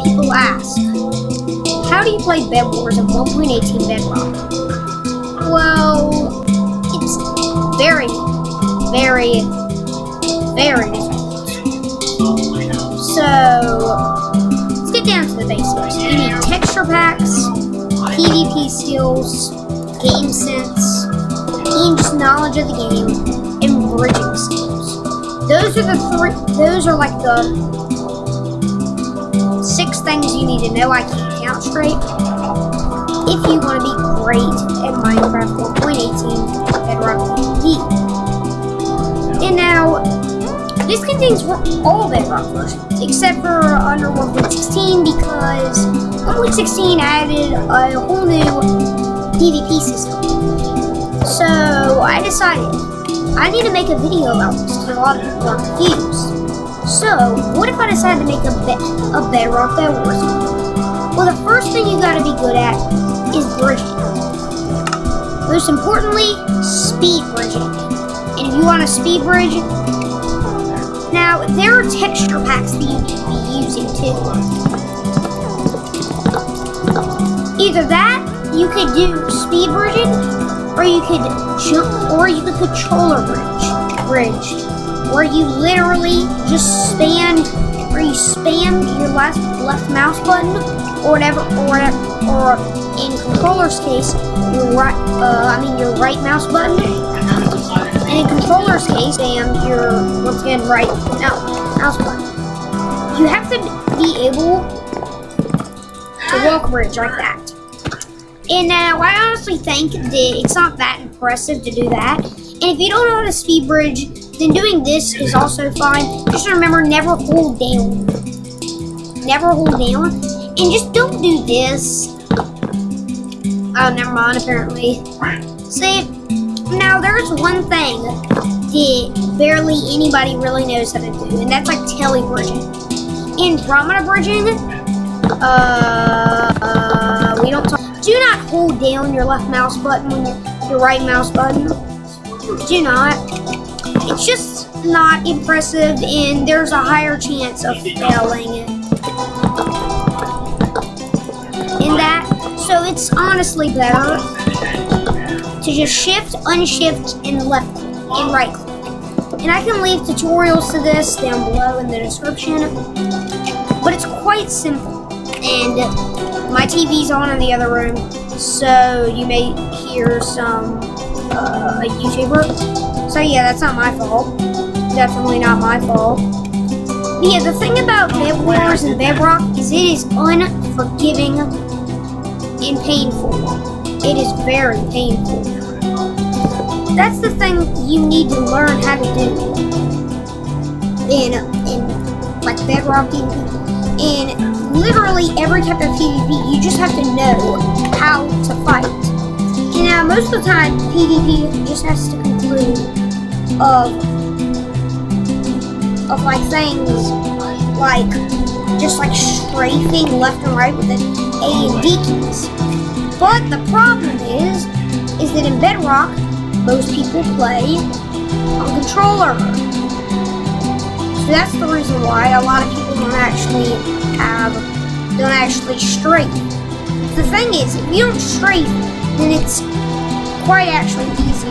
people ask, how do you play Bed Wars in 1.18 Bedrock? Well, it's very, very, very difficult. So, let's get down to the basics. You need texture packs, PvP skills, game sense, and just knowledge of the game, and bridging skills. Those are like the 6 things you need to know. I can't count straight. If you want to be great at Minecraft 1.18 Bedrock PvP. And now, this contains all Bedrock versions, except for under 1.16 because 1.16 added a whole new PvP system. So I decided I need to make a video about this because a lot of people are confused. So what if I decided to make a Bedrock Bed Wars video? Well, the first thing you gotta be good at is bridging. Most importantly, speed bridging. And if you want a speed bridge, now there are texture packs that you need to be using too. Either that, you could do speed bridging, or you could controller bridge, where you literally just spam your left mouse button, or in controller's case, your right mouse button, and in controller's case, spam your right mouse button. You have to be able to walk bridge like that. And now, I honestly think that it's not that impressive to do that. And if you don't know how to speed bridge, then doing this is also fine. Just remember, never hold down. Never hold down. And just don't do this. Oh, never mind, apparently. See, now there's one thing that barely anybody really knows how to do, and that's like tele-bridging. In Andromeda bridging, we don't talk. Do not hold down your left mouse button when your right mouse button. Do not. It's just not impressive, and there's a higher chance of failing in that. So it's honestly better to just shift, unshift, and left click, and right click. And I can leave tutorials to this down below in the description. But it's quite simple. And my TV's on in the other room, so you may hear some a YouTuber. So yeah, that's not my fault. Definitely not my fault. But yeah, the thing about Bed Wars and Bedrock is it is unforgiving and painful. It is very painful. That's the thing you need to learn how to do in like Bedrock PvP. In literally every type of PvP, you just have to know how to fight. And now, most of the time, PvP just has to conclude of like things like just like strafing left and right with the A and D keys. But the problem is that in Bedrock, most people play on controller. So that's the reason why a lot of people don't actually strafe. The thing is, if you don't strafe, then it's quite actually easy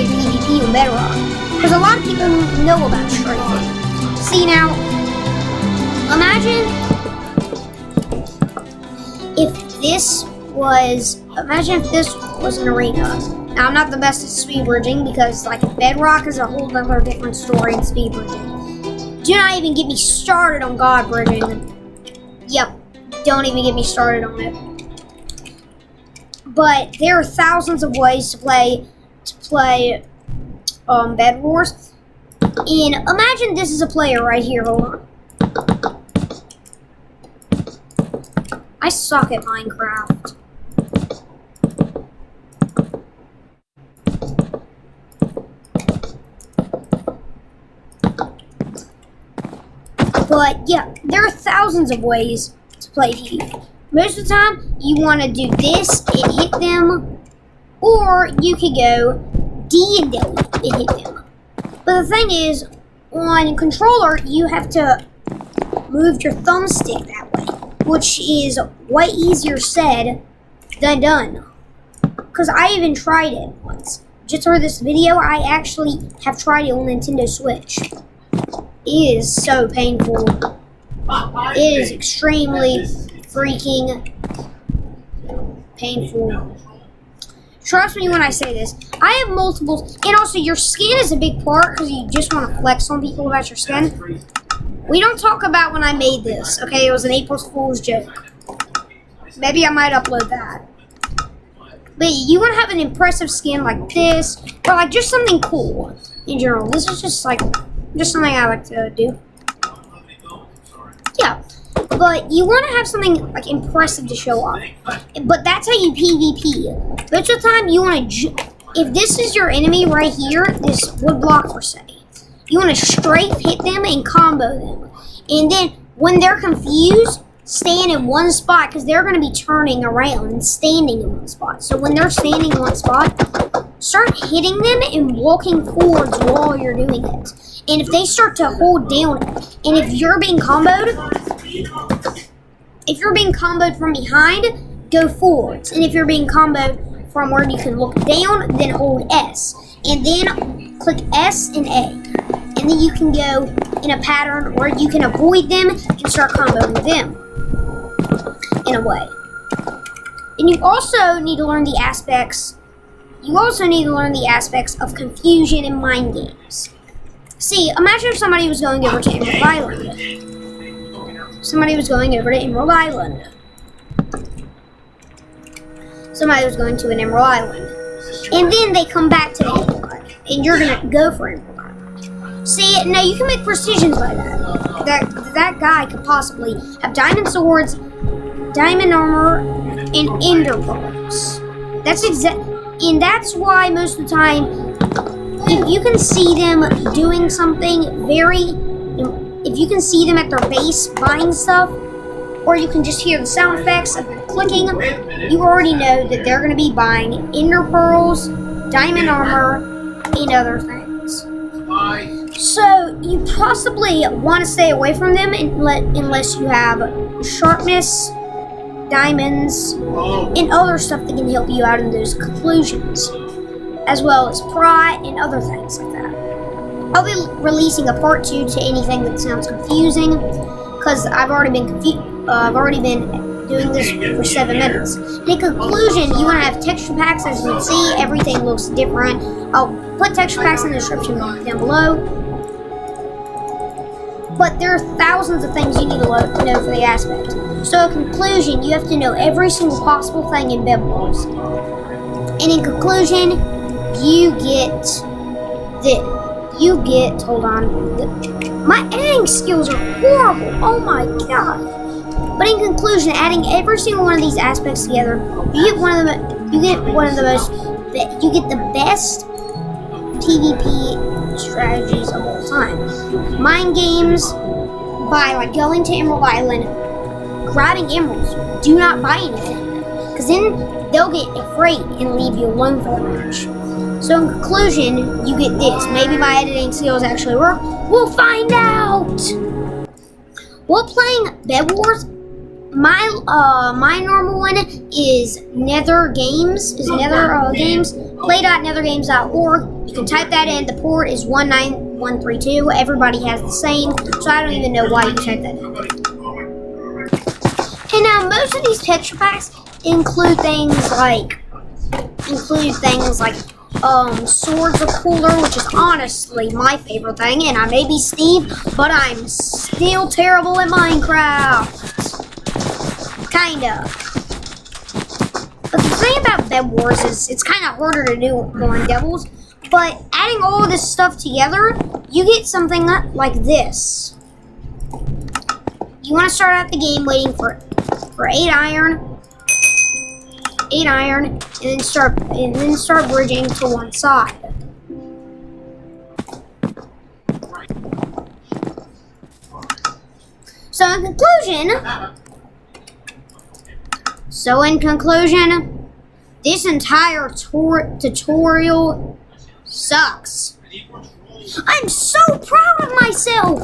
to PvP in Bedrock. Because a lot of people know about strafing. See now, imagine if this was an arena. Now, I'm not the best at speed bridging because, like, Bedrock is a whole other different story in speed bridging. Do not even get me started on God bridging. Yep, don't even get me started on it. But there are thousands of ways to play Bed Wars. And imagine this is a player right here. Hold on. I suck at Minecraft. But yeah, there are thousands of ways to play PvP. Most of the time, you want to do this and hit them, or you could go D and hit them. But the thing is, on controller, you have to moved your thumbstick that way, which is way easier said than done. Because I even tried it once. Just for this video, I actually have tried it on Nintendo Switch. It is so painful. It is extremely freaking painful. Trust me when I say this. I have multiple, and also your skin is a big part because you just want to flex on people about your skin. We don't talk about when I made this, okay? It was an April Fool's joke. Maybe I might upload that. But you want to have an impressive skin like this, or like just something cool in general. This is just like, just something I like to do. Yeah, but you want to have something like impressive to show off. But that's how you PvP. Most of the time, you want to, if this is your enemy right here, this wood block per se, you want to strafe hit them and combo them. And then when they're confused, stand in one spot because they're going to be turning around and standing in one spot. So when they're standing in one spot, start hitting them and walking forwards while you're doing it. And if they start to hold down, and if you're being comboed from behind, go forwards. And if you're being comboed from where you can look down, then hold S. And then click S and A. And then you can go in a pattern where you can avoid them and start comboing them in a way. And you also need to learn the aspects. You also need to learn the aspects of confusion in mind games. See, imagine if somebody was going over to Emerald Island. Somebody was going over to Emerald Island. Somebody was going to an Emerald Island. And then they come back to the Emerald Island. And you're going to go for Emerald Island. See, now you can make precisions by that. That guy could possibly have diamond swords, diamond armor, and ender pearls. And that's why most of the time, if you can see them doing something if you can see them at their base buying stuff, or you can just hear the sound effects of them clicking, you already know that they're going to be buying ender pearls, diamond armor, and other things. So you possibly want to stay away from them unless you have sharpness, diamonds, and other stuff that can help you out in those conclusions, as well as pride and other things like that. I'll be releasing a part 2 to anything that sounds confusing, because I've already been doing this for 7 minutes. In conclusion, you want to have texture packs. As you can see, everything looks different. I'll put texture packs in the description down below. But there are thousands of things you need to know for the aspect. So in conclusion, you have to know every single possible thing in Bed Wars. And in conclusion, hold on. My editing skills are horrible. Oh my god. But in conclusion, adding every single one of these aspects together, you get the best PvP strategies of all time. Mind games, by like going to Emerald Island, grabbing emeralds. Do not buy anything, because then they'll get afraid and leave you alone for the match. So in conclusion, you get this. Maybe my editing skills actually work. We'll find out. While playing Bed Wars, my normal one is Nether Games. Play.nethergames.org. You can type that in. The port is 19132. Everybody has the same, so I don't even know why you type that in. And now most of these texture packs include things like Swords are cooler, which is honestly my favorite thing. And I may be Steve, but I'm still terrible at Minecraft. Kinda. But the thing about Bed Wars is it's kind of harder to do than Devils. But adding all of this stuff together, you get something like this. You want to start out the game waiting for 8 iron, and then start bridging to one side. So in conclusion, this entire tutorial sucks. I'm so proud of myself.